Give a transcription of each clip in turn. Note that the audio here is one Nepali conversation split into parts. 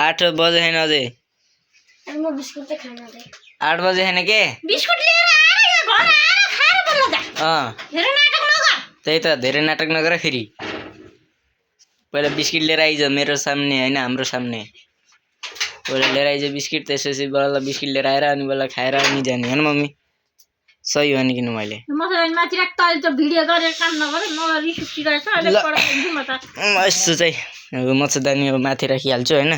8 बजे हैन अझै म बिस्कुट चाहिँ खान दे 8 बजे हैन के बिस्कुट लिएर आएर यहाँ घर आएर खाएर बल्ल जा धेरै नाटक नगर त्यही त धेरै नाटक नगर फेरि पहिला बिस्किट लिएर आइज मेरो सामने हैन हाम्रो सामने पहिला लिएर आइज बिस्किट त्यसपछि बल्ल बिस्किट लिएर आएर अनि बल्ल खाएर अनि जाने हैन मम्मी सही हो नि किन मैले मसँग माथि राख तले त भिडियो गरेर काम नगर न रिस उठिरहेछ अहिले पढाउँछु म त यस्तो चाहिँ अब मच्छरदानी अब माथि राखिहाल्छु हैन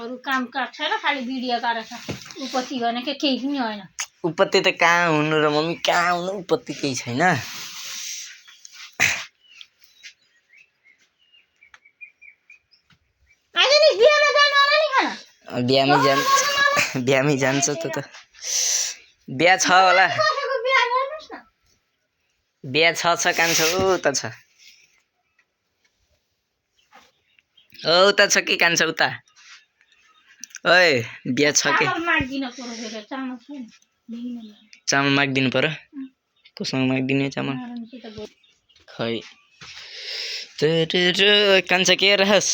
अरु काम काट छैन खाली भिडियो गरेछ उपति गर्ने के केही पनि होइन उपत्ति त कहाँ हुनु र मम्मी कहाँ हुनु उपत्ति केही छैन आज नि बिहामा जानु होला नि खाना बिहामै जान्छ त बिहा छ होला कसैको बिहा गर्नुस् न बिहा छ कान्छ उता छ उता छ के कान्छ उता ओए बिहा छ के चामल माग्दिन पर्यो फेरि चामल छैन चामल माग्दिनु पर्यो कोसँग माग्दिने चामल खै कान्छ के रहस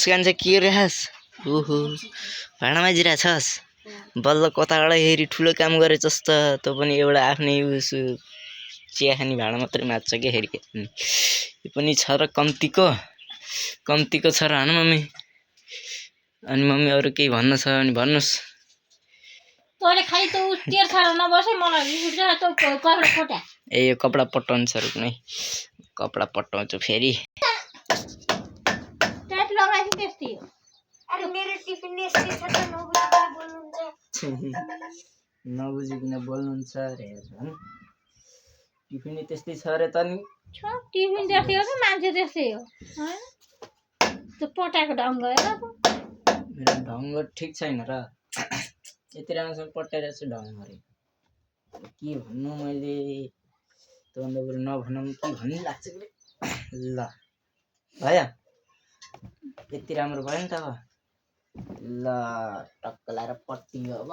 कान्छ के रहस ओहो भाँडा माझिरहेछस् बल्ल कताबाट हेरी ठुलो काम गरे जस्तो त पनि एउटा आफ्नै उस चिया खाने भाँडा मात्रै माझ्छ के हेरी यो पनि छ र कम्तीको छ र हैन मम्मी अनि मम्मी अरु केही भन्न छ भने भन्नुस् तँले खाली त तेल खाएर नबसै मलाई रिस उठ्छ त कपडा फटा ए यो कपडा पट्टाउनु छ रुक्नै कपडा पट्टाउँछु फेरि टाइट लगाइदिनु त्यस्तै हो अरे मेरो टिफिन यस्तै छ त नबुझिकिन बोल्नुहुन्छ रे हैन टिफिन त्यस्तै छ रे त नि टिफिन त्यस्तै हो त मान्छे त्यस्तै हो हैन त्यो पटाएको ढङ्ग हेर त मेरो ढङ्ग ठिक छैन र यति राम्रोसँग पट्टाइरहेको छु ढङ्गले के भन्नु मैले त्योभन्दा बरु नभनौँ के भन्नु लाग्छ कि ल भयो यति राम्रो भयो नि त अब ल टक्क लाएर पट्टियो अब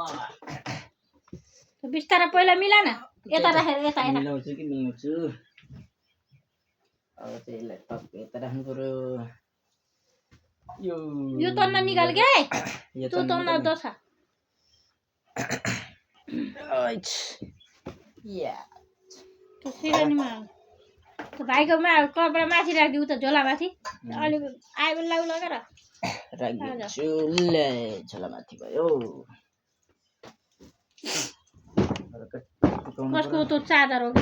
बिस्तारै पहिला मिला न यता राखेर यता मिलाउँछु कि मिलाउँछु अब चाहिँ यसलाई टक्क यता राख्नु पर्यो यो तन्ना निकाल के त्यो तन्ना दछा या त्यो सिरानीमा त्यो भाइकोमा कपडा माथि राखिदिउ त झोला माथि अलिक आयो लाउ लगेर राखिदिन्छु ले झोला माथि भयो कसको त्यो चादर हो कि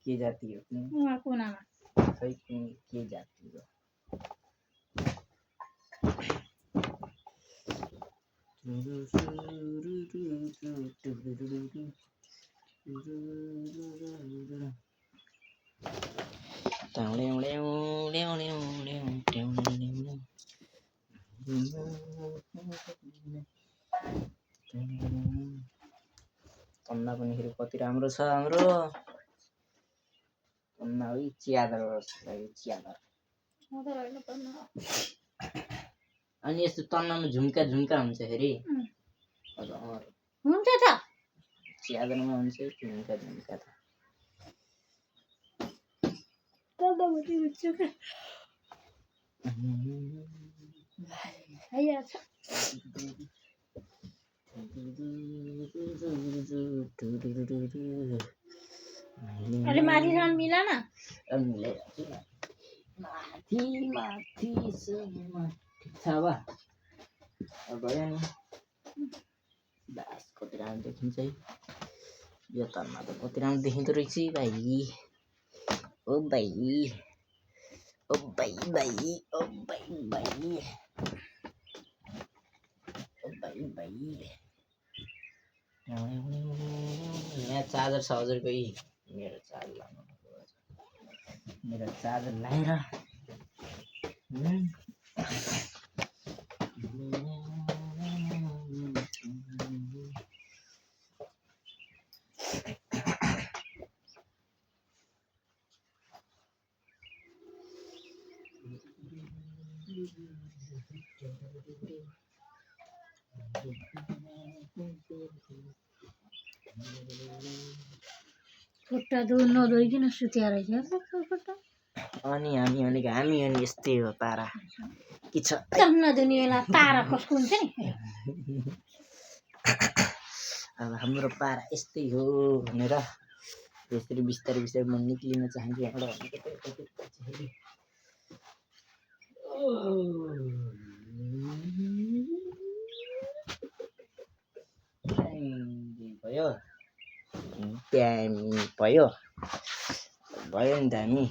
के जाति हो उहाँ कुनामा खै के जाति हो तन्ना पनि फेरि कति राम्रो छ हाम्रो तन्ना है च्यादर च्यादर अनि यस्तो तन्नामा झुम्का हुन्छ फेरि हुन्छ त च्यादरमा हुन्छ झुम्का त अलि माथिसम्म मिला न माथि ठिक छ अब भयो नि बास कति राम्रो देखिन्छ है यो तन्ना त कति राम्रो देखिँदो रहेछ भाइ ओ भाइ यहाँ चार्जर छ हजुरको यी मेरो चार्जर लाएर खुट्टा धुन नधोइकन सुत्या रहेछ खुट्टा अनि हामी भनेको हामी अनि यस्तै हो पारा के छ तन्न दुनियाँलाई पारा कसको हुन्छ नि अब हाम्रो पारा यस्तै हो भनेर यसरी बिस्तारै बिस्तारै म निक्लिन चाहन्छु यहाँबाट भयो दामी भयो भयो नि दामी